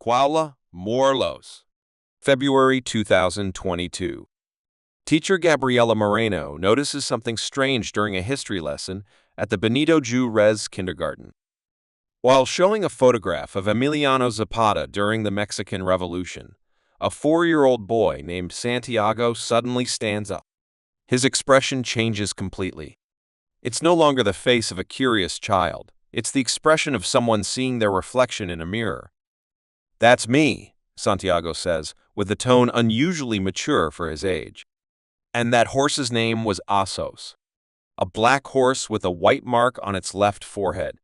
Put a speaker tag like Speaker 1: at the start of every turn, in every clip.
Speaker 1: Kuala, Morelos. February 2022. Teacher Gabriela Moreno notices something strange during a history lesson at the Benito Juárez kindergarten. While showing a photograph of Emiliano Zapata during the Mexican Revolution, a 4-year-old boy named Santiago suddenly stands up. His expression changes completely. It's no longer the face of a curious child. It's the expression of someone seeing their reflection in a mirror. "That's me," Santiago says, with a tone unusually mature for his age. And that horse's name was Asos, a black horse with a white mark on its left forehead.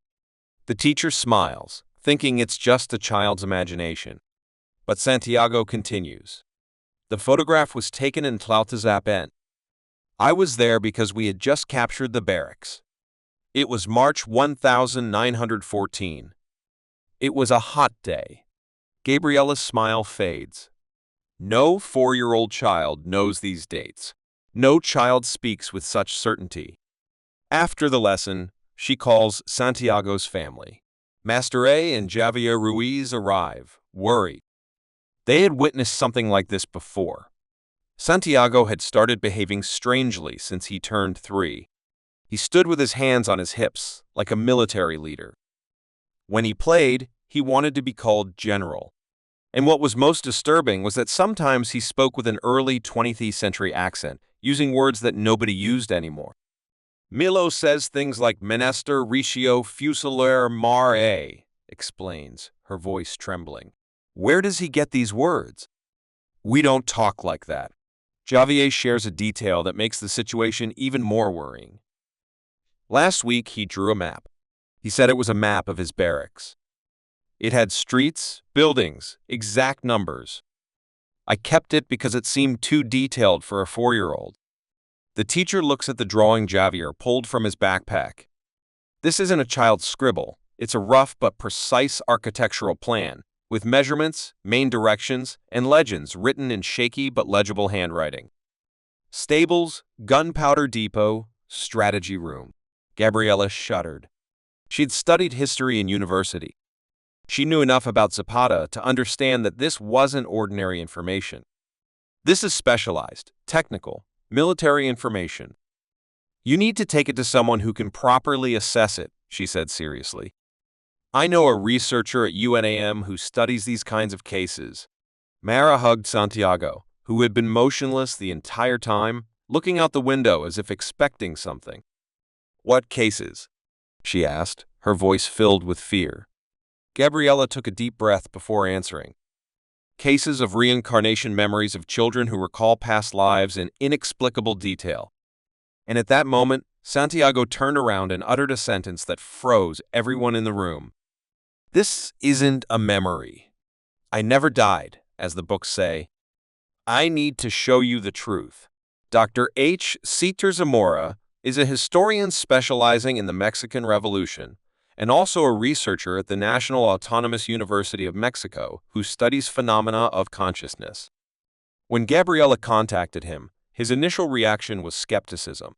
Speaker 1: The teacher smiles, thinking it's just a child's imagination. But Santiago continues. "The photograph was taken in Tlautizapan. I was there because we had just captured the barracks. It was March 1914. It was a hot day." Gabriela's smile fades. No 4-year-old child knows these dates. No child speaks with such certainty. After the lesson, she calls Santiago's family. Master A and Javier Ruiz arrive, worried. They had witnessed something like this before. Santiago had started behaving strangely since he turned 3. He stood with his hands on his hips, like a military leader. When he played, he wanted to be called General. And what was most disturbing was that sometimes he spoke with an early 20th century accent, using words that nobody used anymore. "Milo says things like Menester Recio Fusilier Mar A," explains, her voice trembling. "Where does he get these words?" "We don't talk like that." Javier shares a detail that makes the situation even more worrying. Last week, he drew a map. He said it was a map of his barracks. It had streets, buildings, exact numbers. I kept it because it seemed too detailed for a 4-year-old. The teacher looks at the drawing Javier pulled from his backpack. This isn't a child's scribble. It's a rough but precise architectural plan, with measurements, main directions, and legends written in shaky but legible handwriting. Stables, gunpowder depot, strategy room. Gabriela shuddered. She'd studied history in university. She knew enough about Zapata to understand that this wasn't ordinary information. This is specialized, technical, military information. You need to take it to someone who can properly assess it, she said seriously. I know a researcher at UNAM who studies these kinds of cases. Mara hugged Santiago, who had been motionless the entire time, looking out the window as if expecting something. "What cases?" she asked, her voice filled with fear. Gabriela took a deep breath before answering. "Cases of reincarnation memories of children who recall past lives in inexplicable detail." And at that moment, Santiago turned around and uttered a sentence that froze everyone in the room. "This isn't a memory. I never died, as the books say. I need to show you the truth." Dr. H. Citer Zamora is a historian specializing in the Mexican Revolution, and also a researcher at the National Autonomous University of Mexico who studies phenomena of consciousness. When Gabriela contacted him, his initial reaction was skepticism.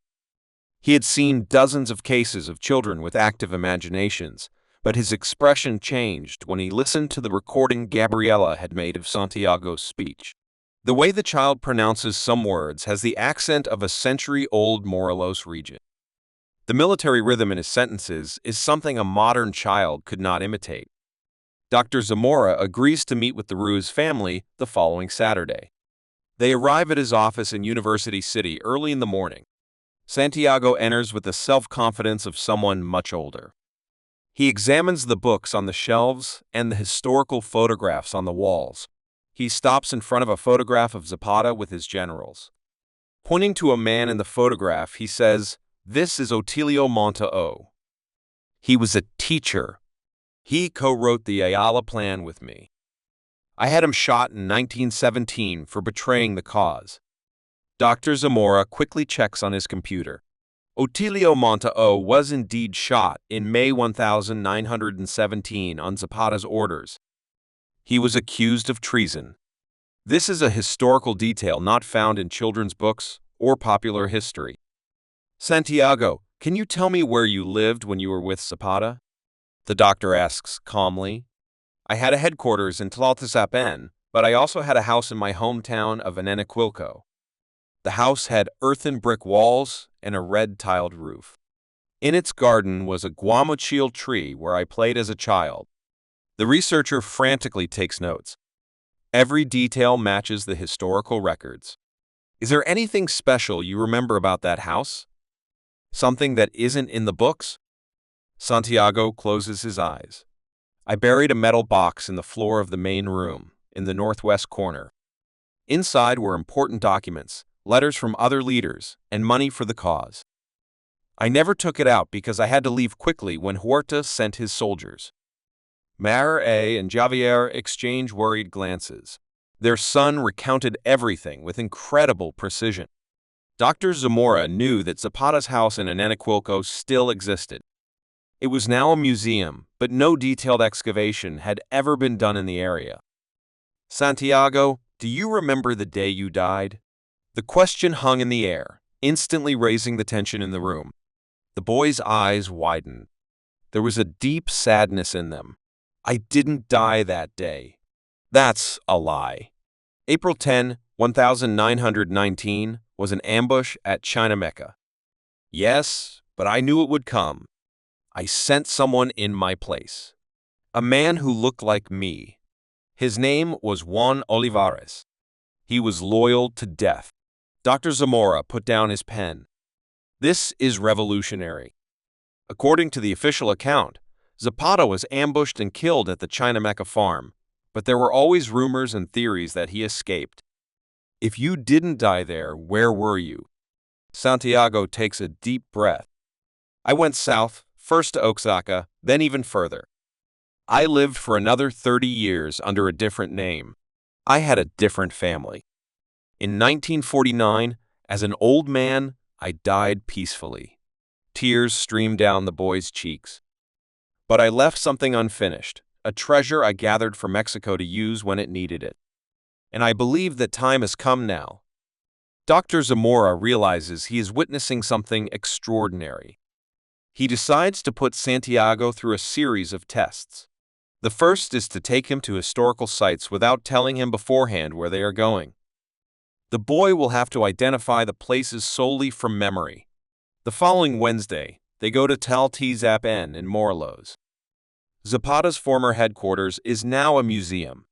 Speaker 1: He had seen dozens of cases of children with active imaginations, but his expression changed when he listened to the recording Gabriela had made of Santiago's speech. The way the child pronounces some words has the accent of a century-old Morelos region. The military rhythm in his sentences is something a modern child could not imitate. Dr. Zamora agrees to meet with the Ruiz family the following Saturday. They arrive at his office in University City early in the morning. Santiago enters with the self-confidence of someone much older. He examines the books on the shelves and the historical photographs on the walls. He stops in front of a photograph of Zapata with his generals. Pointing to a man in the photograph, he says, "This is Otilio Monta. He was a teacher. He co-wrote the Ayala Plan with me. I had him shot in 1917 for betraying the cause." Dr. Zamora quickly checks on his computer. Otilio Monta was indeed shot in May 1917 on Zapata's orders. He was accused of treason. This is a historical detail not found in children's books or popular history. "Santiago, can you tell me where you lived when you were with Zapata?" the doctor asks calmly. I had a headquarters in Tlaltizapan, but I also had a house in my hometown of Anenequilco. The house had earthen brick walls and a red-tiled roof. In its garden was a guamuchil tree where I played as a child. The researcher frantically takes notes. Every detail matches the historical records. Is there anything special you remember about that house? Something that isn't in the books? Santiago closes his eyes. I buried a metal box in the floor of the main room, in the northwest corner. Inside were important documents, letters from other leaders, and money for the cause. I never took it out because I had to leave quickly when Huerta sent his soldiers. Maher and Javier exchange worried glances. Their son recounted everything with incredible precision. Dr. Zamora knew that Zapata's house in Anenequilco still existed. It was now a museum, but no detailed excavation had ever been done in the area. Santiago, do you remember the day you died? The question hung in the air, instantly raising the tension in the room. The boy's eyes widened. There was a deep sadness in them. I didn't die that day. That's a lie. April 10, 1919 was an ambush at Chinameca. Yes, but I knew it would come. I sent someone in my place. A man who looked like me. His name was Juan Olivares. He was loyal to death. Dr. Zamora put down his pen. This is revolutionary. According to the official account, Zapata was ambushed and killed at the Chinameca farm, but there were always rumors and theories that he escaped. If you didn't die there, where were you? Santiago takes a deep breath. I went south, first to Oaxaca, then even further. I lived for another 30 years under a different name. I had a different family. In 1949, as an old man, I died peacefully. Tears streamed down the boy's cheeks. But I left something unfinished, a treasure I gathered from Mexico to use when it needed it. And I believe that time has come now. Dr. Zamora realizes he is witnessing something extraordinary. He decides to put Santiago through a series of tests. The first is to take him to historical sites without telling him beforehand where they are going. The boy will have to identify the places solely from memory. The following Wednesday, they go to Tlaltizapan in Morelos. Zapata's former headquarters is now a museum.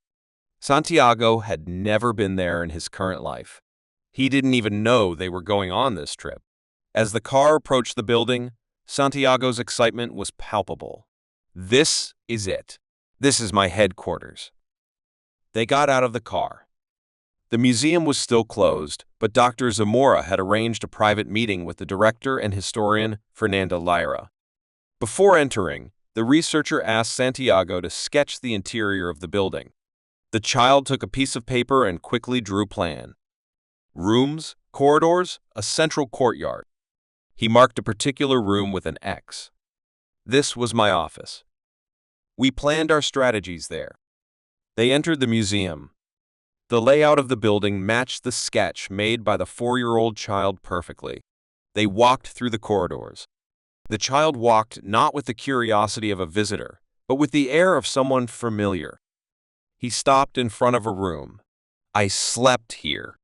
Speaker 1: Santiago had never been there in his current life. He didn't even know they were going on this trip. As the car approached the building, Santiago's excitement was palpable. This is it. This is my headquarters. They got out of the car. The museum was still closed, but Dr. Zamora had arranged a private meeting with the director and historian, Fernanda Lyra. Before entering, the researcher asked Santiago to sketch the interior of the building. The child took a piece of paper and quickly drew a plan. Rooms, corridors, a central courtyard. He marked a particular room with an X. This was my office. We planned our strategies there. They entered the museum. The layout of the building matched the sketch made by the 4-year-old child perfectly. They walked through the corridors. The child walked not with the curiosity of a visitor, but with the air of someone familiar. He stopped in front of a room. I slept here.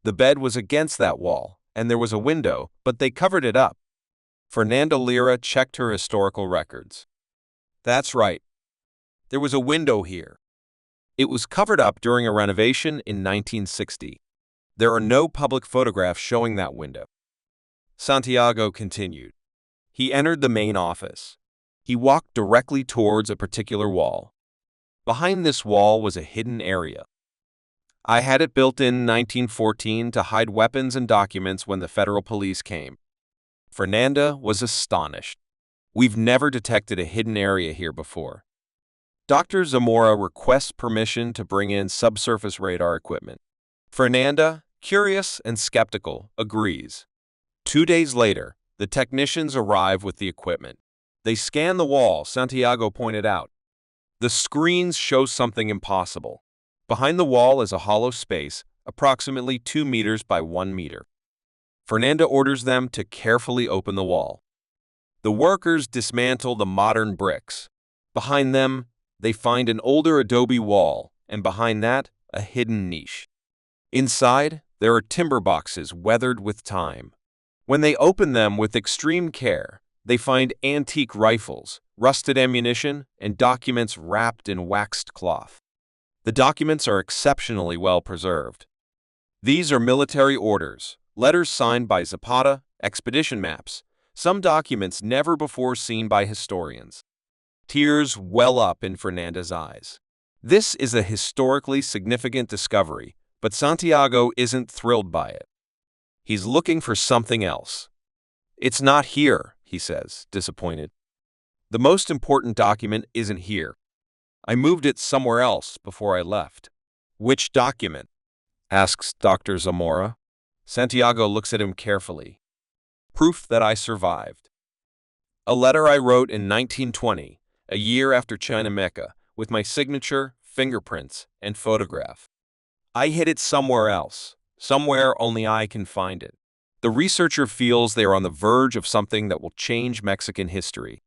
Speaker 1: The bed was against that wall, and there was a window, but they covered it up. Fernanda Lyra checked her historical records. That's right. There was a window here. It was covered up during a renovation in 1960. There are no public photographs showing that window. Santiago continued. He entered the main office. He walked directly towards a particular wall. Behind this wall was a hidden area. I had it built in 1914 to hide weapons and documents when the federal police came. Fernanda was astonished. We've never detected a hidden area here before. Dr. Zamora requests permission to bring in subsurface radar equipment. Fernanda, curious and skeptical, agrees. 2 days later, the technicians arrive with the equipment. They scan the wall, Santiago pointed out. The screens show something impossible. Behind the wall is a hollow space, approximately 2 meters by 1 meter. Fernanda orders them to carefully open the wall. The workers dismantle the modern bricks. Behind them, they find an older adobe wall, and behind that, a hidden niche. Inside, there are timber boxes weathered with time. When they open them with extreme care, they find antique rifles, rusted ammunition, and documents wrapped in waxed cloth. The documents are exceptionally well preserved. These are military orders, letters signed by Zapata, expedition maps, some documents never before seen by historians. Tears well up in Fernanda's eyes. This is a historically significant discovery, but Santiago isn't thrilled by it. He's looking for something else. "It's not here," he says, disappointed. "The most important document isn't here. I moved it somewhere else before I left." "Which document?" asks Dr. Zamora. Santiago looks at him carefully. "Proof that I survived. A letter I wrote in 1920, a year after Chichimeca, with my signature, fingerprints, and photograph. I hid it somewhere else, somewhere only I can find it." The researcher feels they are on the verge of something that will change Mexican history.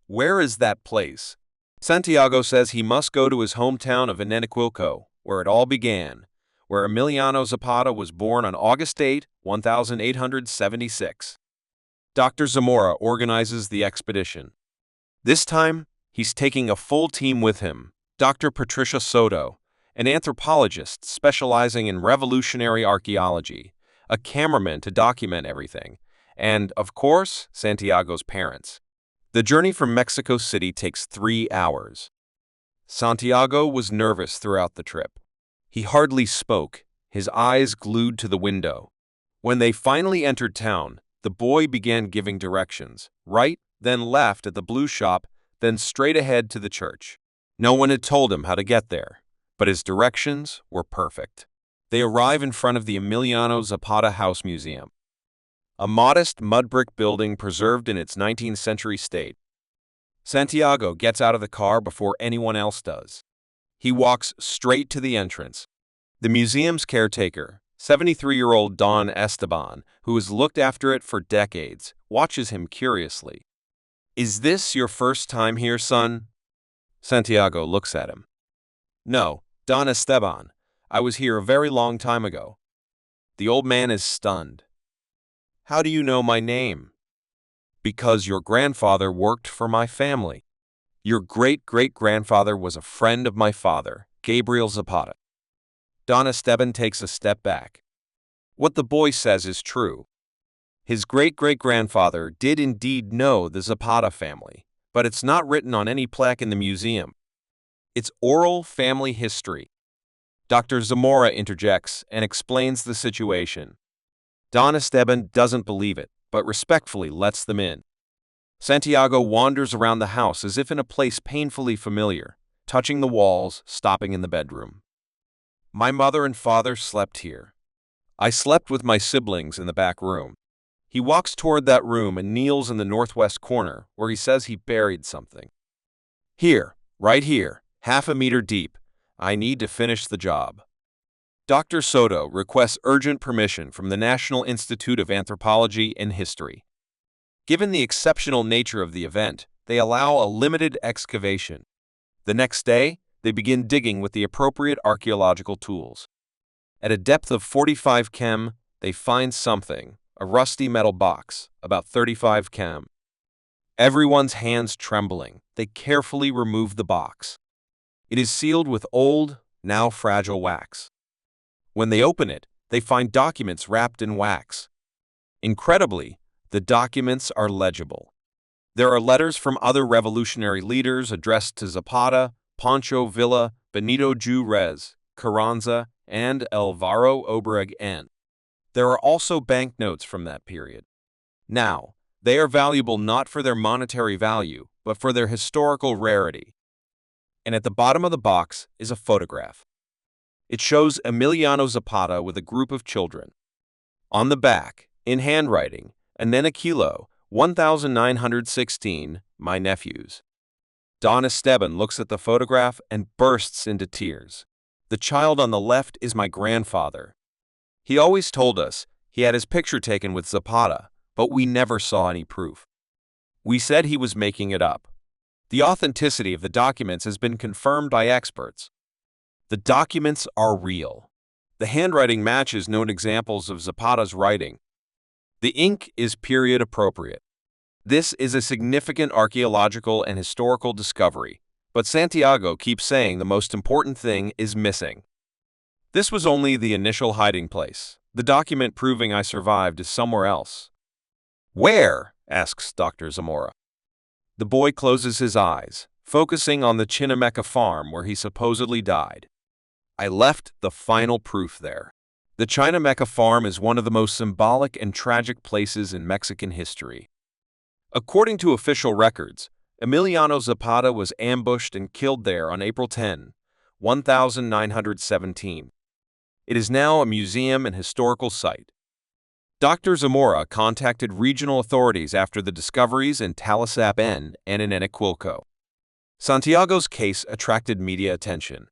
Speaker 1: Where is that place? Santiago says he must go to his hometown of Ineniquilco, where it all began, where Emiliano Zapata was born on August 8, 1876. Dr. Zamora organizes the expedition. This time, he's taking a full team with him: Dr. Patricia Soto, an anthropologist specializing in revolutionary archaeology, a cameraman to document everything, and, of course, Santiago's parents. The journey from Mexico City takes 3 hours. Santiago was nervous throughout the trip. He hardly spoke, his eyes glued to the window. When they finally entered town, the boy began giving directions: right, then left at the blue shop, then straight ahead to the church. No one had told him how to get there, but his directions were perfect. They arrive in front of the Emiliano Zapata House Museum, a modest mud brick building preserved in its 19th century state. Santiago gets out of the car before anyone else does. He walks straight to the entrance. The museum's caretaker, 73-year-old Don Esteban, who has looked after it for decades, watches him curiously. "Is this your first time here, son?" Santiago looks at him. "No, Don Esteban. I was here a very long time ago." The old man is stunned. "How do you know my name?" "Because your grandfather worked for my family. Your great-great-grandfather was a friend of my father, Gabriel Zapata." Don Esteban takes a step back. What the boy says is true. His great-great-grandfather did indeed know the Zapata family, but it's not written on any plaque in the museum. It's oral family history. Dr. Zamora interjects and explains the situation. Don Esteban doesn't believe it, but respectfully lets them in. Santiago wanders around the house as if in a place painfully familiar, touching the walls, stopping in the bedroom. "My mother and father slept here. I slept with my siblings in the back room." He walks toward that room and kneels in the northwest corner, where he says he buried something. "Here, right here, half a meter deep. I need to finish the job." Dr. Soto requests urgent permission from the National Institute of Anthropology and History. Given the exceptional nature of the event, they allow a limited excavation. The next day, they begin digging with the appropriate archaeological tools. At a depth of 45 km, they find something, a rusty metal box, about 35 km. Everyone's hands trembling, they carefully remove the box. It is sealed with old, now fragile wax. When they open it, they find documents wrapped in wax. Incredibly, the documents are legible. There are letters from other revolutionary leaders addressed to Zapata, Pancho Villa, Benito Juarez, Carranza, and Alvaro Obregón. There are also banknotes from that period. Now, they are valuable not for their monetary value, but for their historical rarity. And at the bottom of the box is a photograph. It shows Emiliano Zapata with a group of children. On the back, in handwriting, Ineniquilco, 1916, my nephews. Don Esteban looks at the photograph and bursts into tears. "The child on the left is my grandfather. He always told us he had his picture taken with Zapata, but we never saw any proof. We said he was making it up. The authenticity of the documents has been confirmed by experts. The documents are real. The handwriting matches known examples of Zapata's writing. The ink is period appropriate. This is a significant archaeological and historical discovery, but Santiago keeps saying the most important thing is missing. This was only the initial hiding place. The document proving I survived is somewhere else. Where? Asks Dr. Zamora. The boy closes his eyes, focusing on the Chinameca farm where he supposedly died. I left the final proof there. The Chinameca farm is one of the most symbolic and tragic places in Mexican history. According to official records, Emiliano Zapata was ambushed and killed there on April 10, 1917. It is now a museum and historical site. Dr. Zamora contacted regional authorities after the discoveries in Talisapan and in Enequilco. Santiago's case attracted media attention.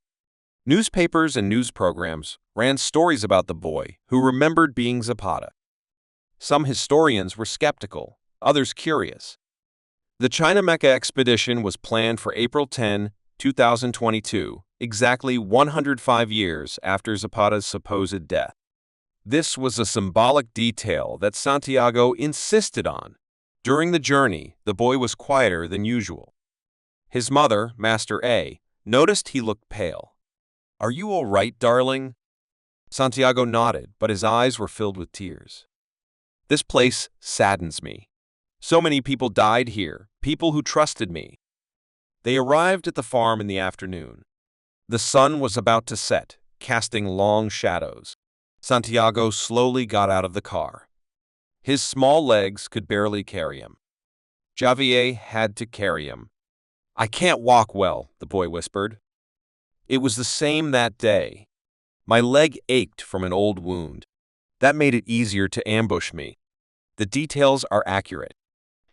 Speaker 1: Newspapers and news programs ran stories about the boy who remembered being Zapata. Some historians were skeptical, others curious. The Chinameca expedition was planned for April 10, 2022, exactly 105 years after Zapata's supposed death. This was a symbolic detail that Santiago insisted on. During the journey, the boy was quieter than usual. His mother, Master A, noticed he looked pale. "Are you all right, darling?" Santiago nodded, but his eyes were filled with tears. "This place saddens me. So many people died here, people who trusted me." They arrived at the farm in the afternoon. The sun was about to set, casting long shadows. Santiago slowly got out of the car. His small legs could barely carry him. Javier had to carry him. "I can't walk well," the boy whispered. It was the same that day. My leg ached from an old wound. That made it easier to ambush me. The details are accurate.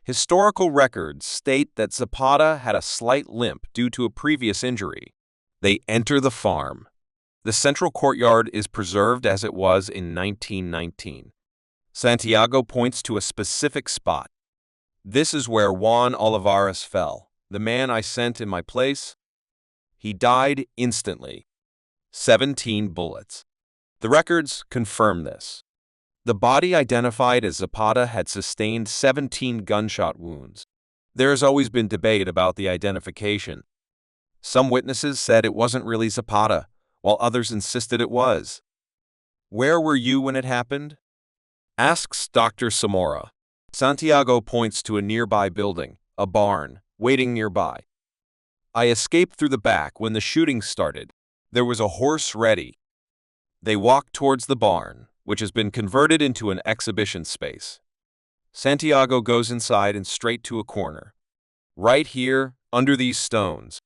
Speaker 1: Historical records state that Zapata had a slight limp due to a previous injury. They enter the farm. The central courtyard is preserved as it was in 1919. Santiago points to a specific spot. "This is where Juan Olivares fell, the man I sent in my place. He died instantly. 17 bullets. The records confirm this. The body identified as Zapata had sustained 17 gunshot wounds. There has always been debate about the identification. Some witnesses said it wasn't really Zapata, while others insisted it was. Where were you when it happened? Asks Dr. Zamora. Santiago points to a nearby building, a barn, waiting nearby. I escaped through the back when the shooting started. There was a horse ready. They walked towards the barn, which has been converted into an exhibition space. Santiago goes inside and straight to a corner. Right here, under these stones.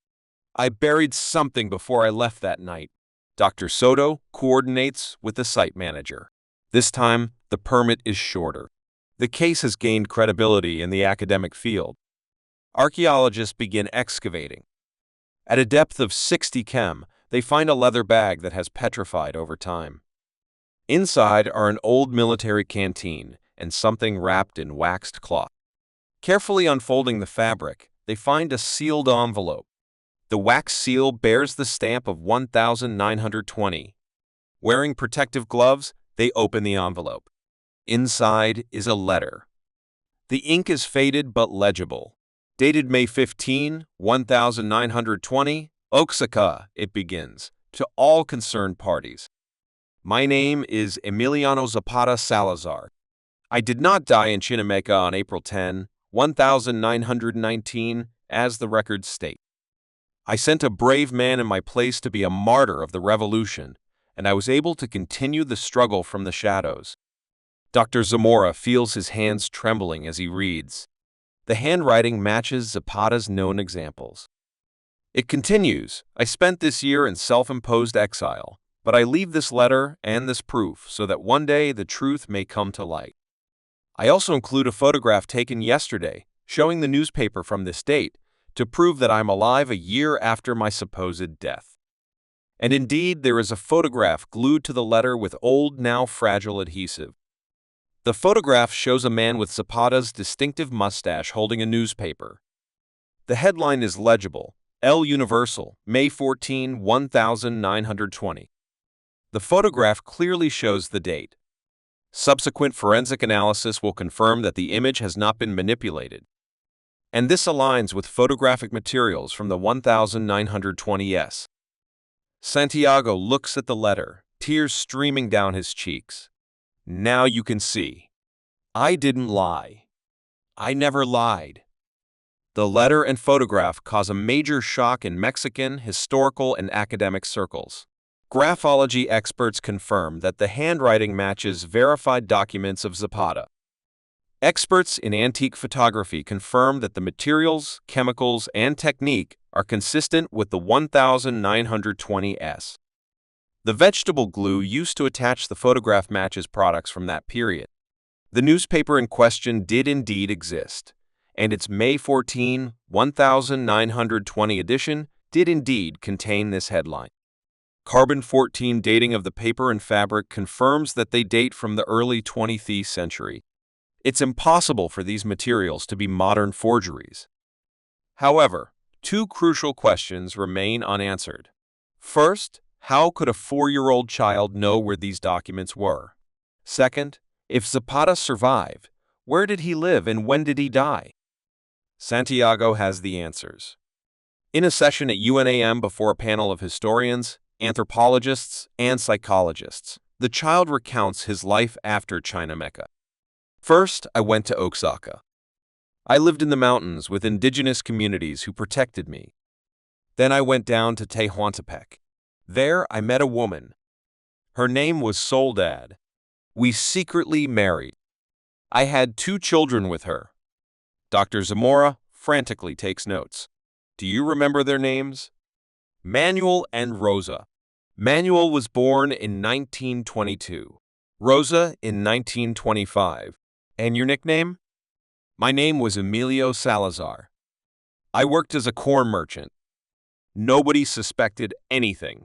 Speaker 1: I buried something before I left that night. Dr. Soto coordinates with the site manager. This time, the permit is shorter. The case has gained credibility in the academic field. Archaeologists begin excavating. At a depth of 60 cm, they find a leather bag that has petrified over time. Inside are an old military canteen and something wrapped in waxed cloth. Carefully unfolding the fabric, they find a sealed envelope. The wax seal bears the stamp of 1920. Wearing protective gloves, they open the envelope. Inside is a letter. The ink is faded but legible. Dated May 15, 1920, Oaxaca, it begins, to all concerned parties. My name is Emiliano Zapata Salazar. I did not die in Chinameca on April 10, 1919, as the records state. I sent a brave man in my place to be a martyr of the revolution, and I was able to continue the struggle from the shadows. Dr. Zamora feels his hands trembling as he reads. The handwriting matches Zapata's known examples. It continues, I spent this year in self-imposed exile, but I leave this letter and this proof so that one day the truth may come to light. I also include a photograph taken yesterday, showing the newspaper from this date, to prove that I'm alive a year after my supposed death. And indeed, there is a photograph glued to the letter with old, now fragile adhesive. The photograph shows a man with Zapata's distinctive mustache holding a newspaper. The headline is legible: El Universal, May 14, 1920. The photograph clearly shows the date. Subsequent forensic analysis will confirm that the image has not been manipulated. And this aligns with photographic materials from the 1920s. Santiago looks at the letter, tears streaming down his cheeks. Now you can see. I didn't lie. I never lied. The letter and photograph cause a major shock in Mexican, historical, and academic circles. Graphology experts confirm that the handwriting matches verified documents of Zapata. Experts in antique photography confirm that the materials, chemicals, and technique are consistent with the 1920s. The vegetable glue used to attach the photograph matches products from that period. The newspaper in question did indeed exist, and its May 14, 1920 edition did indeed contain this headline. Carbon-14 dating of the paper and fabric confirms that they date from the early 20th century. It's impossible for these materials to be modern forgeries. However, two crucial questions remain unanswered. First, how could a 4-year-old child know where these documents were? Second, if Zapata survived, where did he live and when did he die? Santiago has the answers. In a session at UNAM before a panel of historians, anthropologists, and psychologists, the child recounts his life after Chinameca. First, I went to Oaxaca. I lived in the mountains with indigenous communities who protected me. Then I went down to Tehuantepec. There, I met a woman. Her name was Soledad. We secretly married. I had 2 children with her. Dr. Zamora frantically takes notes. Do you remember their names? Manuel and Rosa. Manuel was born in 1922. Rosa in 1925. And your nickname? My name was Emilio Salazar. I worked as a corn merchant. Nobody suspected anything.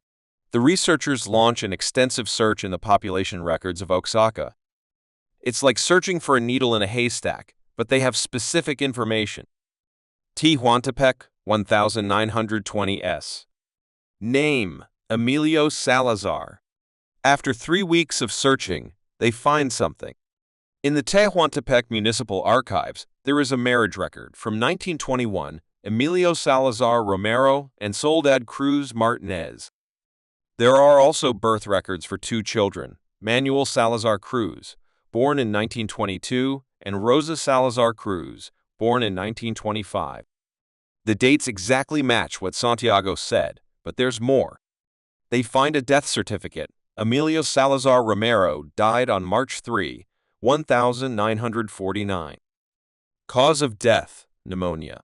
Speaker 1: The researchers launch an extensive search in the population records of Oaxaca. It's like searching for a needle in a haystack, but they have specific information. Tehuantepec, 1920s. Name, Emilio Salazar. After 3 weeks of searching, they find something. In the Tehuantepec Municipal Archives, there is a marriage record from 1921, Emilio Salazar Romero and Soledad Cruz Martinez. There are also birth records for 2 children, Manuel Salazar Cruz, born in 1922, and Rosa Salazar Cruz, born in 1925. The dates exactly match what Santiago said, but there's more. They find a death certificate. Emilio Salazar Romero died on March 3, 1949. Cause of death, pneumonia.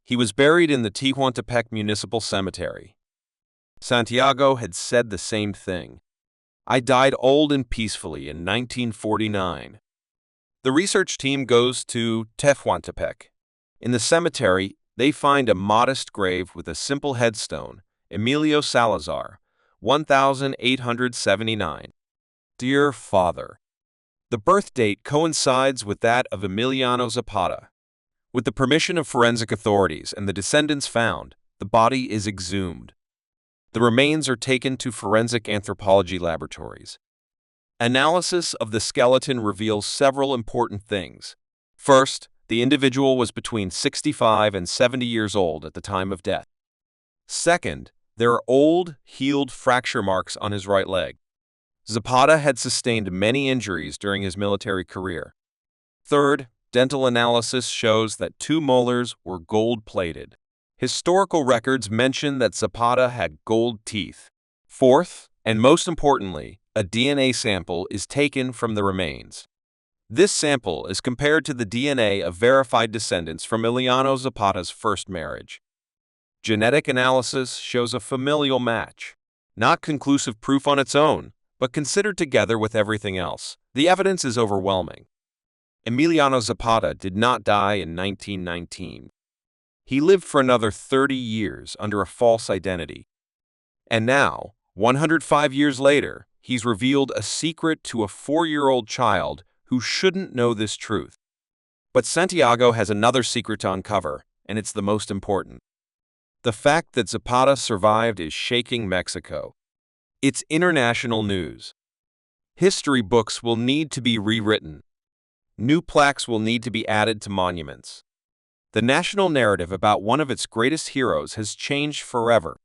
Speaker 1: He was buried in the Tehuantepec Municipal Cemetery. Santiago had said the same thing. I died old and peacefully in 1949. The research team goes to Tehuantepec. In the cemetery, they find a modest grave with a simple headstone, Emilio Salazar, 1879. Dear Father. The birth date coincides with that of Emiliano Zapata. With the permission of forensic authorities and the descendants found, the body is exhumed. The remains are taken to forensic anthropology laboratories. Analysis of the skeleton reveals several important things. First, the individual was between 65 and 70 years old at the time of death. Second, there are old, healed fracture marks on his right leg. Zapata had sustained many injuries during his military career. Third, dental analysis shows that 2 molars were gold-plated. Historical records mention that Zapata had gold teeth. Fourth, and most importantly, a DNA sample is taken from the remains. This sample is compared to the DNA of verified descendants from Emiliano Zapata's first marriage. Genetic analysis shows a familial match. Not conclusive proof on its own, but considered together with everything else, the evidence is overwhelming. Emiliano Zapata did not die in 1919. He lived for another 30 years under a false identity. And now, 105 years later, he's revealed a secret to a 4-year-old child who shouldn't know this truth. But Santiago has another secret to uncover. and it's the most important. The fact that Zapata survived is shaking Mexico. It's international news. History books will need to be rewritten. New plaques will need to be added to monuments. The national narrative about one of its greatest heroes has changed forever.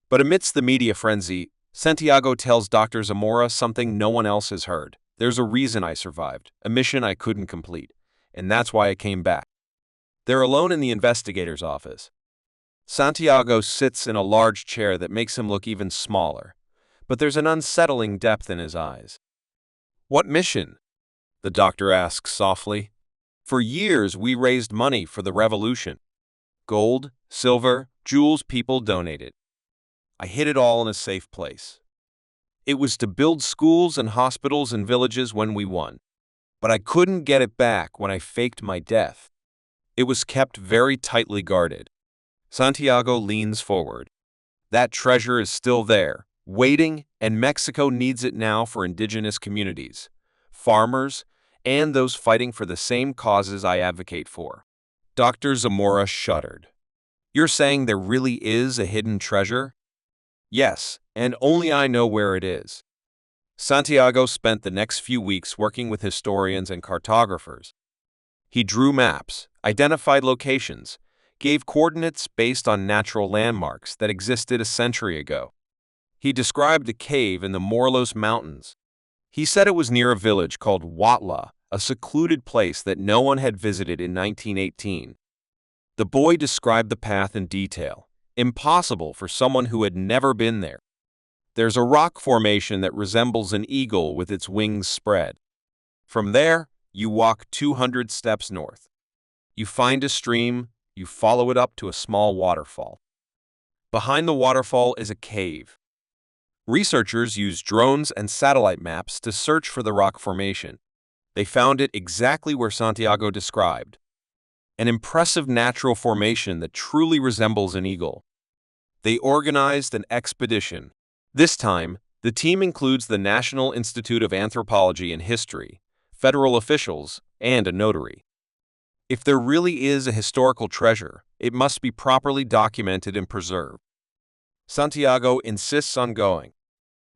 Speaker 1: But amidst the media frenzy, Santiago tells Dr. Zamora something no one else has heard. There's a reason I survived, a mission I couldn't complete, and that's why I came back. They're alone in the investigator's office. Santiago sits in a large chair that makes him look even smaller, but there's an unsettling depth in his eyes. "What mission?" the doctor asks softly. "For years we raised money for the revolution. Gold, silver, jewels people donated. I hid it all in a safe place. It was to build schools and hospitals and villages when we won. But I couldn't get it back when I faked my death. It was kept very tightly guarded." Santiago leans forward. That treasure is still there, waiting, and Mexico needs it now for indigenous communities, farmers, and those fighting for the same causes I advocate for. Dr. Zamora shuddered. "You're saying there really is a hidden treasure?" "Yes, and only I know where it is." Santiago spent the next few weeks working with historians and cartographers. He drew maps, identified locations, gave coordinates based on natural landmarks that existed a century ago. He described a cave in the Morelos Mountains. He said it was near a village called Huatla, a secluded place that no one had visited in 1918. The boy described the path in detail, impossible for someone who had never been there. There's a rock formation that resembles an eagle with its wings spread. From there, you walk 200 steps north. You find a stream, you follow it up to a small waterfall. Behind the waterfall is a cave. Researchers used drones and satellite maps to search for the rock formation. They found it exactly where Santiago described. An impressive natural formation that truly resembles an eagle. They organized an expedition. This time, the team includes the National Institute of Anthropology and History, federal officials, and a notary. If there really is a historical treasure, it must be properly documented and preserved. Santiago insists on going.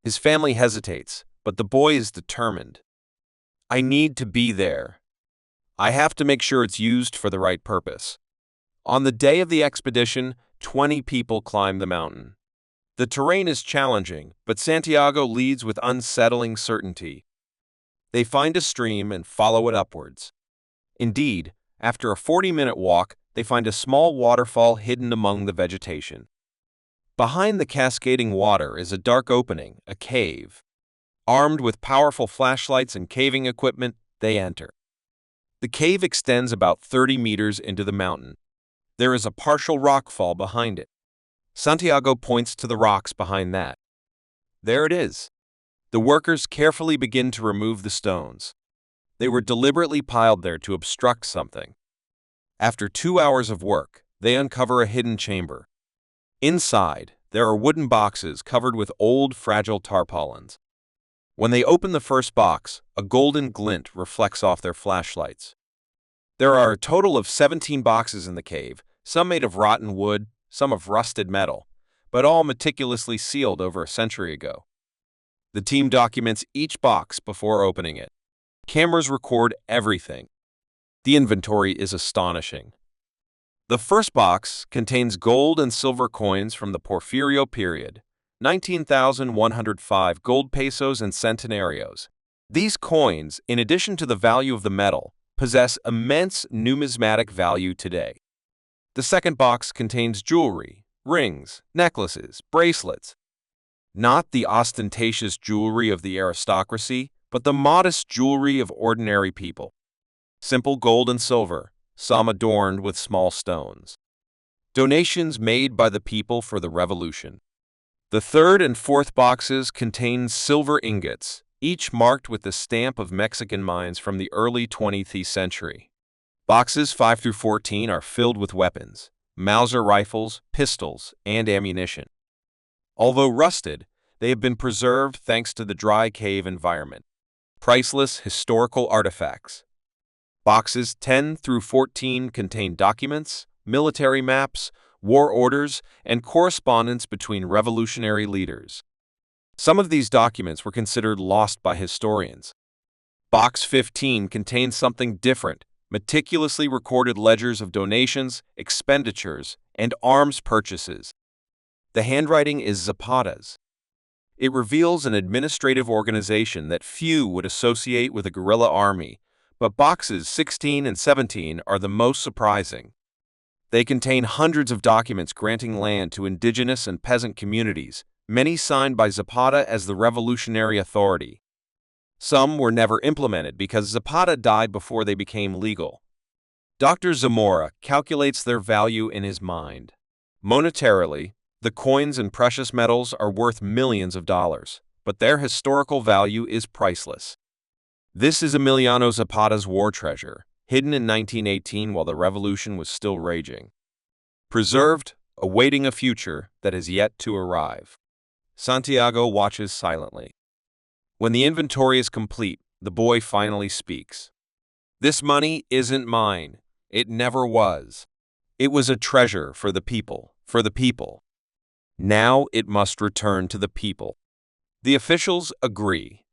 Speaker 1: His family hesitates, but the boy is determined. "I need to be there. I have to make sure it's used for the right purpose." On the day of the expedition, 20 people climb the mountain. The terrain is challenging, but Santiago leads with unsettling certainty. They find a stream and follow it upwards. Indeed, after a 40-minute walk, they find a small waterfall hidden among the vegetation. Behind the cascading water is a dark opening, a cave. Armed with powerful flashlights and caving equipment, they enter. The cave extends about 30 meters into the mountain. There is a partial rockfall behind it. Santiago points to the rocks behind that. There it is. The workers carefully begin to remove the stones. They were deliberately piled there to obstruct something. After 2 hours of work, they uncover a hidden chamber. Inside, there are wooden boxes covered with old, fragile tarpaulins. When they open the first box, a golden glint reflects off their flashlights. There are a total of 17 boxes in the cave, some made of rotten wood, some of rusted metal, but all meticulously sealed over a century ago. The team documents each box before opening it. Cameras record everything. The inventory is astonishing. The first box contains gold and silver coins from the Porfirio period, 19,105 gold pesos and centenarios. These coins, in addition to the value of the metal, possess immense numismatic value today. The second box contains jewelry, rings, necklaces, bracelets. Not the ostentatious jewelry of the aristocracy, but the modest jewelry of ordinary people. Simple gold and silver, some adorned with small stones. Donations made by the people for the revolution. The third and fourth boxes contain silver ingots, each marked with the stamp of Mexican mines from the early 20th century. Boxes 5 through 14 are filled with weapons, Mauser rifles, pistols, and ammunition. Although rusted, they have been preserved thanks to the dry cave environment. Priceless historical artifacts. Boxes 10 through 14 contain documents, military maps, war orders, and correspondence between revolutionary leaders. Some of these documents were considered lost by historians. Box 15 contains something different: meticulously recorded ledgers of donations, expenditures, and arms purchases. The handwriting is Zapata's. It reveals an administrative organization that few would associate with a guerrilla army, but boxes 16 and 17 are the most surprising. They contain hundreds of documents granting land to indigenous and peasant communities, many signed by Zapata as the revolutionary authority. Some were never implemented because Zapata died before they became legal. Dr. Zamora calculates their value in his mind. Monetarily, the coins and precious metals are worth millions of dollars, but their historical value is priceless. This is Emiliano Zapata's war treasure, hidden in 1918 while the revolution was still raging. Preserved, awaiting a future that has yet to arrive. Santiago watches silently. When the inventory is complete, the boy finally speaks. This money isn't mine. It never was. It was a treasure for the people, Now it must return to the people. The officials agree.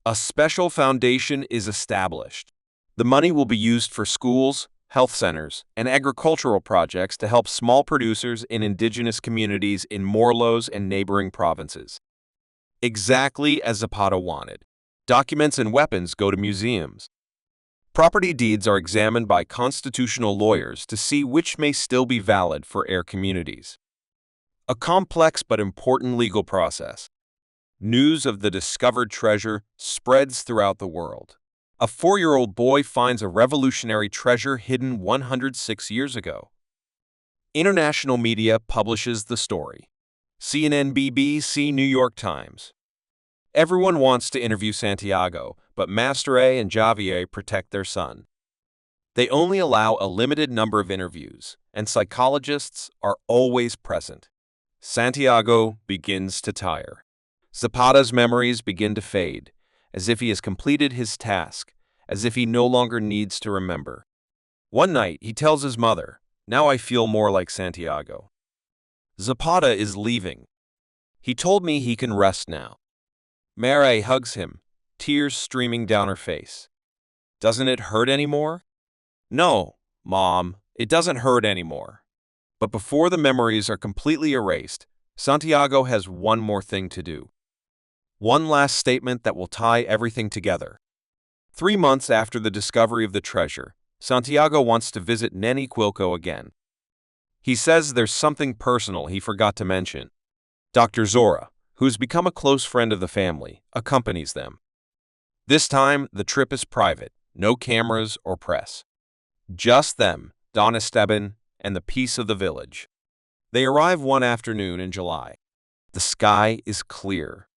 Speaker 1: A special foundation is established. The money will be used for schools, health centers, and agricultural projects to help small producers in indigenous communities in Morelos and neighboring provinces. Exactly as Zapata wanted. Documents and weapons go to museums. Property deeds are examined by constitutional lawyers to see which may still be valid for heir communities. A complex but important legal process. News of the discovered treasure spreads throughout the world. A 4-year-old boy finds a revolutionary treasure hidden 106 years ago. International media publishes the story. CNN, BBC, New York Times. Everyone wants to interview Santiago, but Mastere and Javier protect their son. They only allow a limited number of interviews, and psychologists are always present. Santiago begins to tire. Zapata's memories begin to fade, as if he has completed his task, as if he no longer needs to remember. One night, he tells his mother, "Now I feel more like Santiago." Zapata is leaving. "He told me he can rest now." Mary hugs him, tears streaming down her face. "Doesn't it hurt anymore?" "No, Mom, it doesn't hurt anymore." But before the memories are completely erased, Santiago has one more thing to do. One last statement that will tie everything together. 3 months after the discovery of the treasure, Santiago wants to visit Neni Quilco again. He says there's something personal he forgot to mention. Dr. Zora, who's become a close friend of the family, accompanies them. This time, the trip is private, no cameras or press. Just them, Don Esteban, and the peace of the village. They arrive one afternoon in July. The sky is clear.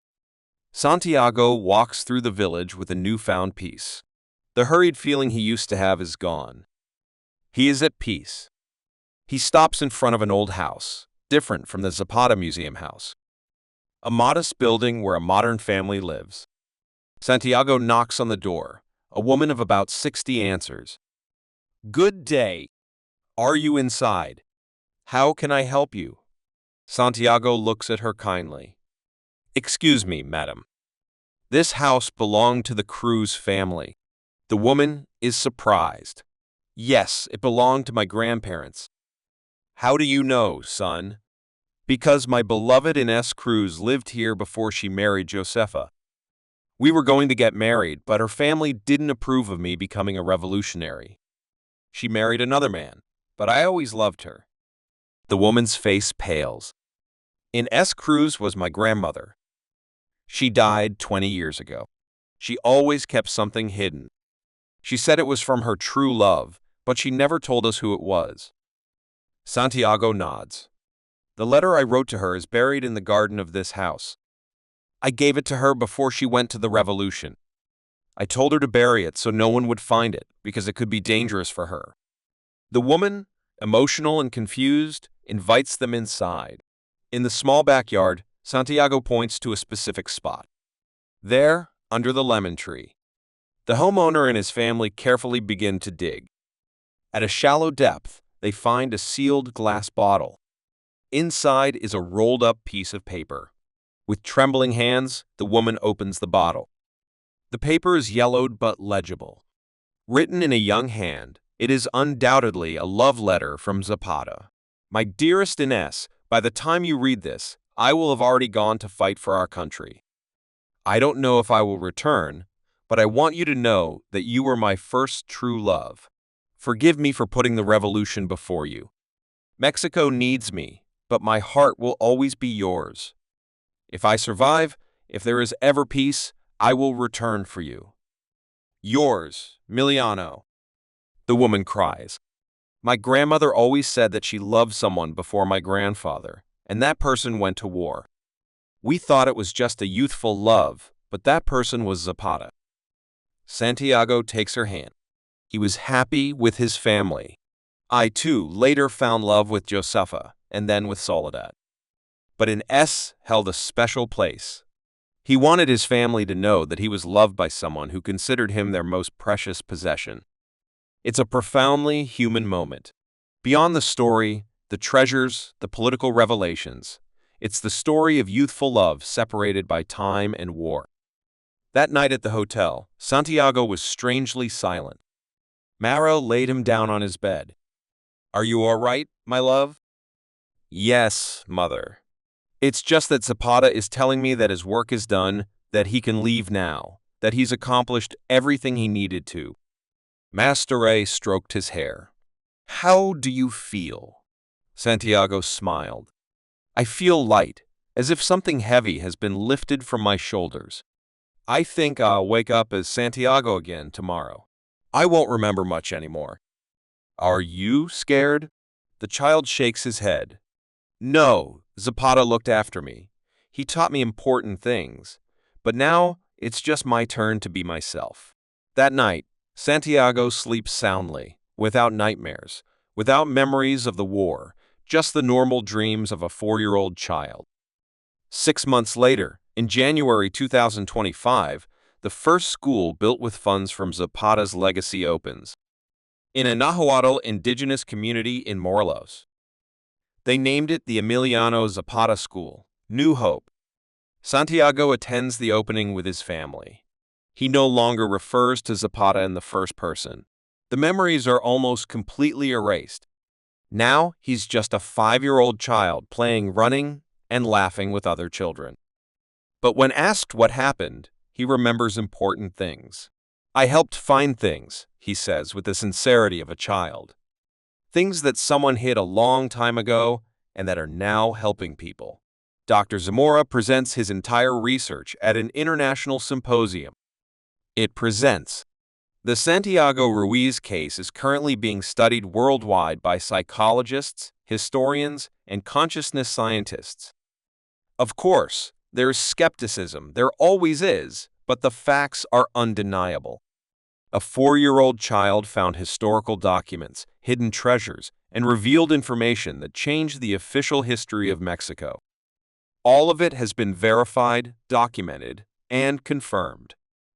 Speaker 1: Santiago walks through the village with a newfound peace. The hurried feeling he used to have is gone. He is at peace. He stops in front of an old house, different from the Zapata Museum house. A modest building where a modern family lives. Santiago knocks on the door. A woman of about 60 answers. "Good day. Are you inside? How can I help you?" Santiago looks at her kindly. "Excuse me, madam. This house belonged to the Cruz family." The woman is surprised. "Yes, it belonged to my grandparents." "How do you know, son?" "Because my beloved Inés Cruz lived here before she married Josefa. We were going to get married, but her family didn't approve of me becoming a revolutionary. She married another man, but I always loved her." The woman's face pales. "Inés Cruz was my grandmother. She died 20 years ago. She always kept something hidden. She said it was from her true love, but she never told us who it was." Santiago nods. "The letter I wrote to her is buried in the garden of this house. I gave it to her before she went to the revolution. I told her to bury it so no one would find it, because it could be dangerous for her." The woman, emotional and confused, invites them inside. In the small backyard, Santiago points to a specific spot. There, under the lemon tree, the homeowner and his family carefully begin to dig. At a shallow depth, they find a sealed glass bottle. Inside is a rolled-up piece of paper. With trembling hands, the woman opens the bottle. The paper is yellowed but legible. Written in a young hand, it is undoubtedly a love letter from Zapata. My dearest Ines, by the time you read this, I will have already gone to fight for our country. I don't know if I will return, but I want you to know that you were my first true love. Forgive me for putting the revolution before you. Mexico needs me, but my heart will always be yours. If I survive, if there is ever peace, I will return for you. Yours, Miliano. The woman cries. My grandmother always said that she loved someone before my grandfather, and that person went to war. We thought it was just a youthful love, but that person was Zapata. Santiago takes her hand. He was happy with his family. I, too, later found love with Josefa, and then with Soledad. But Ines held a special place. He wanted his family to know that he was loved by someone who considered him their most precious possession. It's a profoundly human moment. Beyond the story, the treasures, the political revelations, it's the story of youthful love separated by time and war. That night at the hotel, Santiago was strangely silent. Mara laid him down on his bed. Are you all right, my love? Yes, mother. It's just that Zapata is telling me that his work is done, that he can leave now, that he's accomplished everything he needed to. Mastere stroked his hair. How do you feel? Santiago smiled. I feel light, as if something heavy has been lifted from my shoulders. I think I'll wake up as Santiago again tomorrow. I won't remember much anymore. Are you scared? The child shakes his head. No, Zapata looked after me. He taught me important things. But now, it's just my turn to be myself. That night, Santiago sleeps soundly, without nightmares, without memories of the war, just the normal dreams of a 4-year-old child. 6 months later, in January 2025, the first school built with funds from Zapata's legacy opens. In a Nahuatl indigenous community in Morelos. They named it the Emiliano Zapata School, New Hope. Santiago attends the opening with his family. He no longer refers to Zapata in the first person. The memories are almost completely erased. Now he's just a 5-year-old child playing, running, and laughing with other children. But when asked what happened, he remembers important things. I helped find things, he says with the sincerity of a child. Things that someone hid a long time ago and that are now helping people. Dr. Zamora presents his entire research at an international symposium. It presents. The Santiago Ruiz case is currently being studied worldwide by psychologists, historians, and consciousness scientists. Of course, there is skepticism, there always is, but the facts are undeniable. A 4-year-old child found historical documents, hidden treasures, and revealed information that changed the official history of Mexico. All of it has been verified, documented, and confirmed.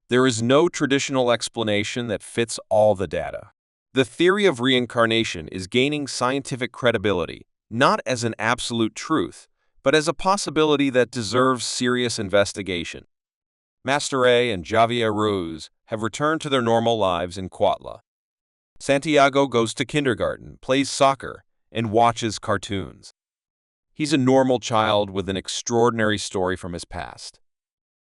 Speaker 1: There is no traditional explanation that fits all the data. The theory of reincarnation is gaining scientific credibility, not as an absolute truth, but as a possibility that deserves serious investigation. Mastere and Javier Ruiz have returned to their normal lives in Cuautla. Santiago goes to kindergarten, plays soccer, and watches cartoons. He's a normal child with an extraordinary story from his past.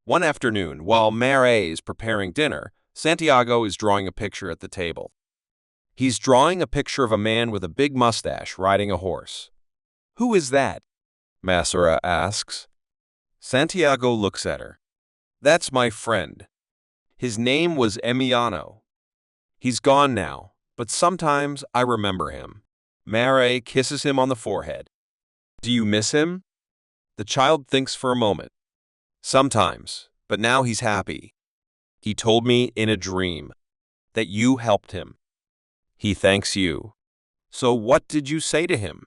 Speaker 1: One afternoon, while Mare is preparing dinner, Santiago is drawing a picture at the table. He's drawing a picture of a man with a big mustache riding a horse. Who is that? Masera asks. Santiago looks at her. That's my friend. His name was Emiliano. He's gone now, but sometimes I remember him. Mare kisses him on the forehead. Do you miss him? The child thinks for a moment. Sometimes, but now he's happy. He told me in a dream that you helped him. He thanks you. So what did you say to him?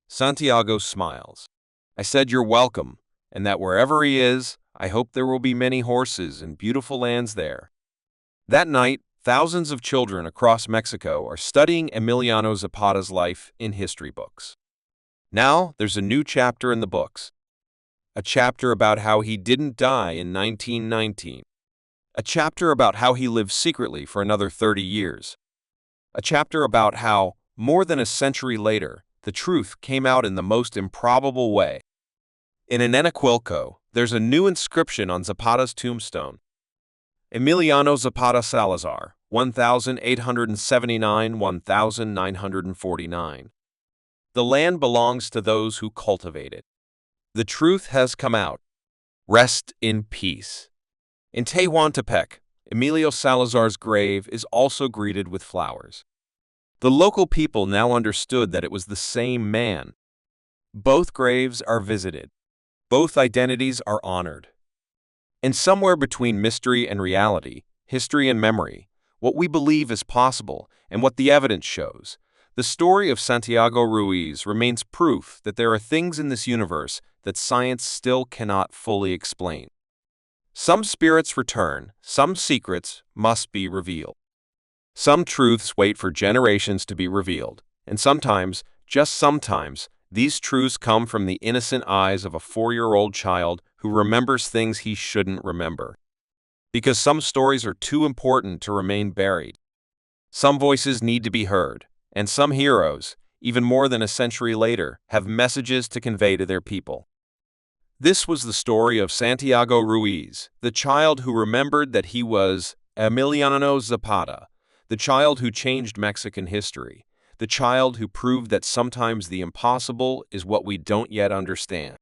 Speaker 1: Santiago smiles. I said you're welcome, and that wherever he is, I hope there will be many horses and beautiful lands there. That night, thousands of children across Mexico are studying Emiliano Zapata's life in history books. Now, there's a new chapter in the books. A chapter about how he didn't die in 1919. A chapter about how he lived secretly for another 30 years. A chapter about how, more than a century later, the truth came out in the most improbable way. In Enenacuilco, there's a new inscription on Zapata's tombstone. Emiliano Zapata Salazar, 1879–1949. The land belongs to those who cultivate it. The truth has come out. Rest in peace. In Tehuantepec, Emilio Salazar's grave is also greeted with flowers. The local people now understood that it was the same man. Both graves are visited. Both identities are honored. And somewhere between mystery and reality, history and memory, what we believe is possible and what the evidence shows, the story of Santiago Ruiz remains proof that there are things in this universe that science still cannot fully explain. Some spirits return, some secrets must be revealed. Some truths wait for generations to be revealed, and sometimes, just sometimes, these truths come from the innocent eyes of a 4-year-old child who remembers things he shouldn't remember. Because some stories are too important to remain buried. Some voices need to be heard, and some heroes, even more than a century later, have messages to convey to their people. This was the story of Santiago Ruiz, the child who remembered that he was Emiliano Zapata, the child who changed Mexican history, the child who proved that sometimes the impossible is what we don't yet understand.